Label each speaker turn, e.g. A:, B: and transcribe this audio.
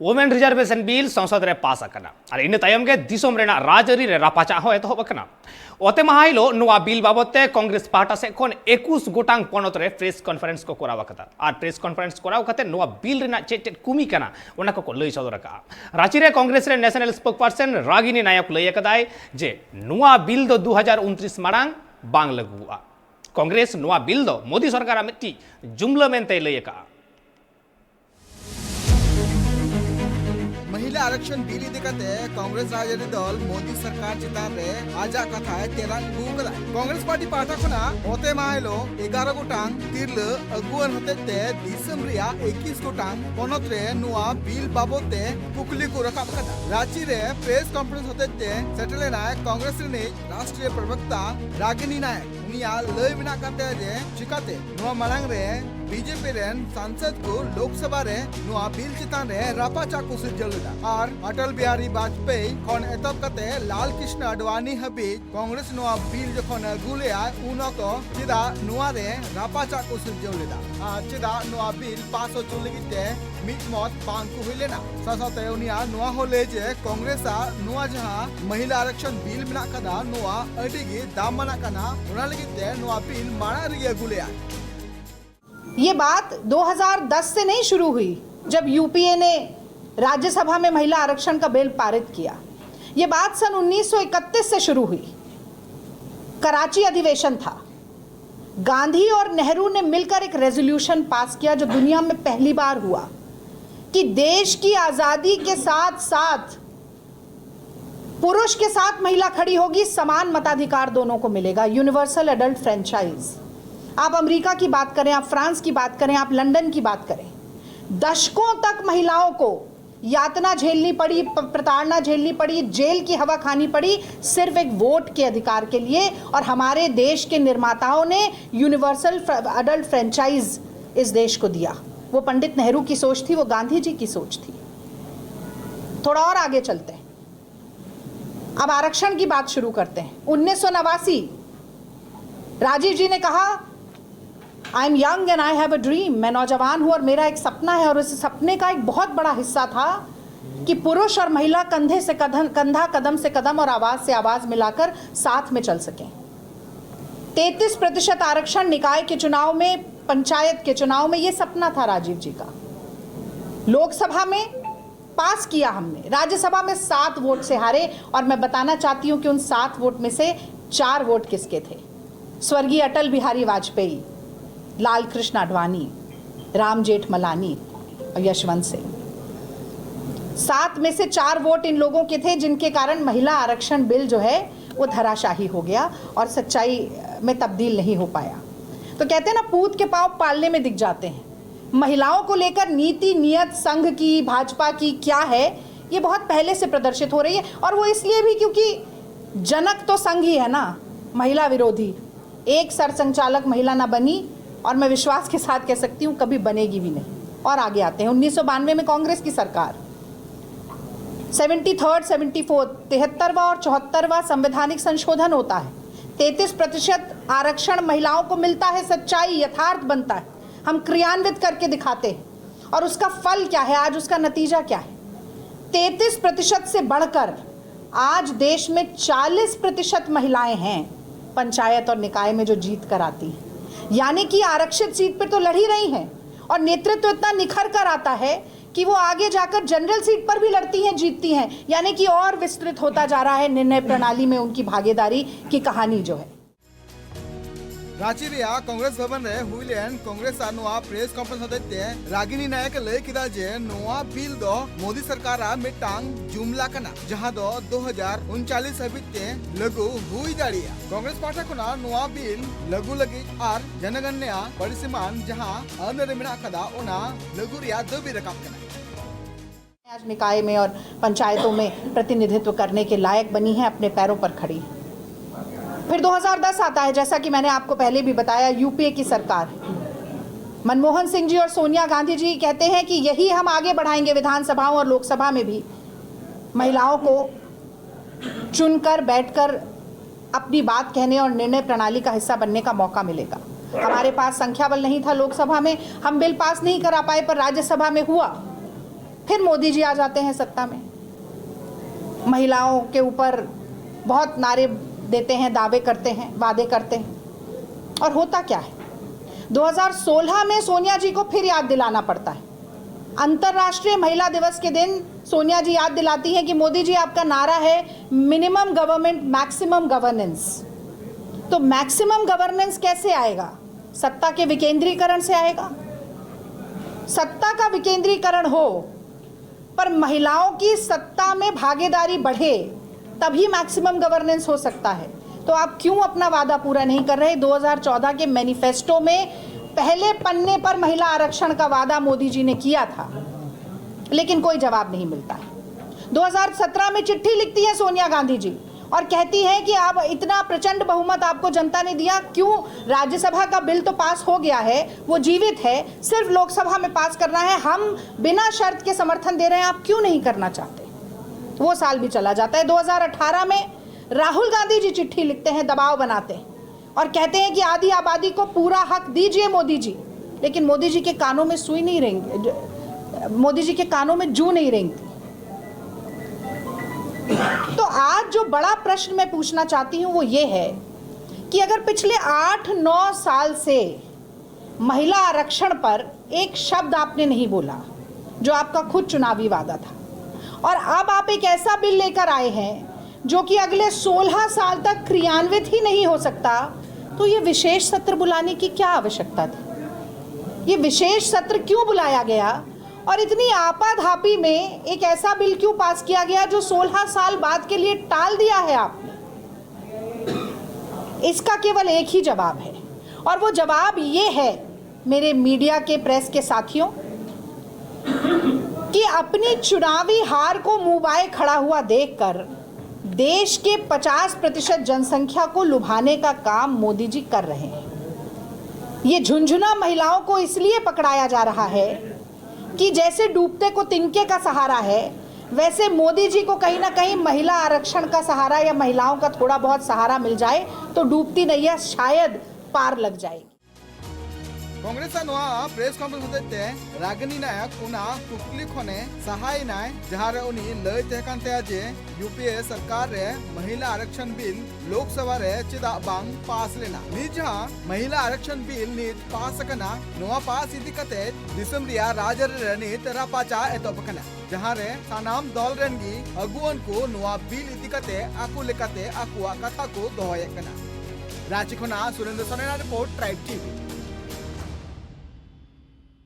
A: Women reservation bill संसद रे पास करना और इन तयम के दिसोम रेना राजरी रे रापाचा हो एतहब करना ओते महाइलो नुआ बिल बाबते कांग्रेस पार्टी से कोन 21 गोटांग पनत रे प्रेस कॉन्फ्रेंस को करावा कता और प्रेस कॉन्फ्रेंस कराव कते नुआ बिल रेना चेट कुमी कना ओना को लई सदर का रांची रे कांग्रेस रे नेशनल स्पोकपर्सन रागिनी नायक लई कदाय जे नुआ बिल दो 2029 मांग बांग लगुआ कांग्रेस नुआ बिल दो मोदी सरकार मिट्टी जुमला मेनते लई का
B: महिला आरक्षण बिल इदिकते कांग्रेस राजरी दल मोदी सरकार चितान रे आजा कथा तेरान गुकदा कांग्रेस पार्टी पाठा खना ओते माइलो 11 गोटांग तिरल अगुवन होते दिसम रिया 21 गोटांग पनत रे नुआ बिल बाबते कुकली को रकाब कदा रांची रे प्रेस कॉन्फ्रेंस होते सेटले नाय कांग्रेस रे राष्ट्रीय प्रवक्ता रागिनी नायक उनिया लय बिना करते जे चिकाते नुआ मलांग रे बीजेपी रेन सांसद को लोकसभा रे नुआ बिल चितान रे रापाचा को सिजलदा और अटल बिहारी वाजपेयी खन एतब कते लाल कृष्ण अडवाणी हबी कांग्रेस नुआ बिल जखन गुले आ उनको चिदा नुआ रे रापाचा को सिजलदा चिदा नुआ बिल पास हो चुलगिते मिट मत बांग को हुइलेना ससते उनिया नुआ होले जे कांग्रेस आ नुआ जहां महिला आरक्षण बिल बिना कदा नुआ अडिगी दाम मना कना उना लगिते नुआ बिल माणा रिया गुले आ
C: ये बात 2010 से नहीं शुरू हुई जब यूपीए ने राज्यसभा में महिला आरक्षण का बिल पारित किया। ये बात सन 1931 से शुरू हुई। कराची अधिवेशन था, गांधी और नेहरू ने मिलकर एक रेजोल्यूशन पास किया जो दुनिया में पहली बार हुआ कि देश की आजादी के साथ साथ पुरुष के साथ महिला खड़ी होगी, समान मताधिकार दोनों को मिलेगा। यूनिवर्सल एडल्ट फ्रेंचाइज, आप अमेरिका की बात करें, आप फ्रांस की बात करें, आप लंदन की बात करें, दशकों तक महिलाओं को यातना झेलनी पड़ी, प्रताड़ना झेलनी पड़ी, जेल की हवा खानी पड़ी सिर्फ एक वोट के अधिकार के लिए। और हमारे देश के निर्माताओं ने यूनिवर्सल एडल्ट फ्रेंचाइज इस देश को दिया। वो पंडित नेहरू की सोच थी, वो गांधी जी की सोच थी। थोड़ा और आगे चलते हैं, अब आरक्षण की बात शुरू करते हैं। 1989 राजीव जी ने कहा I am young and I have a dream, मैं नौजवान हूँ और मेरा एक सपना है। और उस सपने का एक बहुत बड़ा हिस्सा था कि पुरुष और महिला कंधे से कंधा, कदम से कदम और आवाज से आवाज मिलाकर साथ में चल सकें। 33% आरक्षण निकाय के चुनाव में, पंचायत के चुनाव में, ये सपना था राजीव जी का। लोकसभा में पास किया हमने, राज्यसभा में 7 वोट से हारे। और मैं बताना चाहती हूँ कि उन 7 वोट में से 4 वोट किसके थे? स्वर्गीय अटल बिहारी वाजपेयी, लाल कृष्ण आडवाणी, राम जेठमलानी और यशवंत सिंह। 7 में से 4 वोट इन लोगों के थे जिनके कारण महिला आरक्षण बिल जो है वो धराशाही हो गया और सच्चाई में तब्दील नहीं हो पाया। तो कहते हैं ना, पूत के पांव पालने में दिख जाते हैं। महिलाओं को लेकर नीति नियत संघ की, भाजपा की क्या है, ये बहुत पहले से प्रदर्शित हो रही है। और वो इसलिए भी क्योंकि जनक तो संघ ही है ना, महिला विरोधी। एक सरसंचालक महिला ना बनी और मैं विश्वास के साथ कह सकती हूँ कभी बनेगी भी नहीं। और आगे आते हैं 1992 में कांग्रेस की सरकार, 73rd, 74th, 73वां और 74वां संवैधानिक संशोधन होता है। 33% आरक्षण महिलाओं को मिलता है, सच्चाई यथार्थ बनता है, हम क्रियान्वित करके दिखाते हैं। और उसका फल क्या है, आज उसका नतीजा क्या है? 33% से बढ़कर आज देश में 40% महिलाएं हैं पंचायत और निकाय में जो जीत कर आती हैं। यानी कि आरक्षित सीट पर तो लड़ ही रही हैं और नेतृत्व इतना निखर कर आता है कि वो आगे जाकर जनरल सीट पर भी लड़ती हैं, जीतती हैं। यानी कि और विस्तृत होता जा रहा है निर्णय प्रणाली में उनकी भागीदारी की कहानी जो है।
B: रांची रिया कांग्रेस भवन रे हुइलेन कांग्रेस नुआ प्रेस कॉन्फ्रेंस होते रागिनी नायक लय किदा जे नुआ बिल दो मोदी सरकार मिटांग जुमला कना जहां दो 2039 हबिते लगू हुई दाड़िया। कांग्रेस पार्टी खुना नुआ बिल लगू लगी और जनगणना परिसीमान जहां अनरे मिना कदा ओना लगू रिया दबी रकाब कना।
C: आज निकाय में और पंचायतों में प्रतिनिधित्व करने के लायक बनी है, अपने पैरों पर खड़ी है। फिर 2010 आता है, जैसा कि मैंने आपको पहले भी बताया, यूपीए की सरकार। मनमोहन सिंह जी और सोनिया गांधी जी कहते हैं कि यही हम आगे बढ़ाएंगे, विधानसभाओं और लोकसभा में भी महिलाओं को चुनकर बैठकर अपनी बात कहने और निर्णय प्रणाली का हिस्सा बनने का मौका मिलेगा। हमारे पास संख्या बल नहीं था लोकसभा में, हम बिल पास नहीं करा पाए, पर राज्यसभा में हुआ। फिर मोदी जी आ जाते हैं सत्ता में, महिलाओं के ऊपर बहुत नारे देते हैं, दावे करते हैं, वादे करते हैं, और होता क्या है? 2016 में सोनिया जी को फिर याद दिलाना पड़ता है। अंतर्राष्ट्रीय महिला दिवस के दिन सोनिया जी याद दिलाती हैं कि मोदी जी आपका नारा है मिनिमम गवर्नमेंट मैक्सिमम गवर्नेंस। तो मैक्सिमम गवर्नेंस कैसे आएगा? सत्ता के विकेंद्रीकरण से आएगा। सत्ता का विकेंद्रीकरण हो पर महिलाओं की सत्ता में भागीदारी बढ़े, तभी मैक्सिमम गवर्नेंस हो सकता है। तो आप क्यों अपना वादा पूरा नहीं कर रहे? 2014 के मैनिफेस्टो में पहले पन्ने पर महिला आरक्षण का वादा मोदी जी ने किया था, लेकिन कोई जवाब नहीं मिलता है। 2017 में चिट्ठी लिखती है सोनिया गांधी जी और कहती है कि आप इतना प्रचंड बहुमत आपको जनता ने दिया, क्यों? राज्यसभा का बिल तो पास हो गया है, वो जीवित है, सिर्फ लोकसभा में पास करना है, हम बिना शर्त के समर्थन दे रहे हैं, आप क्यों नहीं करना चाहते? वो साल भी चला जाता है। 2018 में राहुल गांधी जी चिट्ठी लिखते हैं, दबाव बनाते हैं और कहते हैं कि आधी आबादी को पूरा हक दीजिए मोदी जी, लेकिन मोदी जी के कानों में सुई नहीं रेंगती, मोदी जी के कानों में जू नहीं रेंगती। तो आज जो बड़ा प्रश्न मैं पूछना चाहती हूं वो ये है कि अगर पिछले 8-9 साल से महिला आरक्षण पर एक शब्द आपने नहीं बोला, जो आपका खुद चुनावी वादा था, और अब आप एक ऐसा बिल लेकर आए हैं जो कि अगले 16 साल तक क्रियान्वित ही नहीं हो सकता, तो ये विशेष सत्र बुलाने की क्या आवश्यकता थी? ये विशेष सत्र क्यों बुलाया गया और इतनी आपाधापी में एक ऐसा बिल क्यों पास किया गया जो 16 साल बाद के लिए टाल दिया है आपने? इसका केवल एक ही जवाब है, और वो जवाब ये है मेरे मीडिया के प्रेस के साथियों, कि अपनी चुनावी हार को मुंह बाए खड़ा हुआ देखकर देश के 50% जनसंख्या को लुभाने का काम मोदी जी कर रहे हैं। ये झुंझुना महिलाओं को इसलिए पकड़ाया जा रहा है कि जैसे डूबते को तिनके का सहारा है, वैसे मोदी जी को कहीं ना कहीं महिला आरक्षण का सहारा या महिलाओं का थोड़ा बहुत सहारा मिल जाए तो डूबती नैया शायद पार लग जाएगी।
B: कांग्रेस प्रेस कॉन्फ्रेंस होते रागिनी नायक उना कुकली खने सहाय नाय जहां रे उनी लय तहकान ते जे यूपीए सरकार रे महिला आरक्षण बिल लोकसभा रे चिदा बांग पास लेना नित जहां महिला आरक्षण बिल नित पास कना नोआ पास इदी कते दिसम रिया राजर रे नित रापाचा एतोप कना जहां रे सानाम दल रेनगी अगुवन को नोआ बिल इदी कते आकु लेकाते आकुआ कथा को दोहय कना। रांची खना सुरेंद्र सोनेना रिपोर्ट ट्राइब टीवी।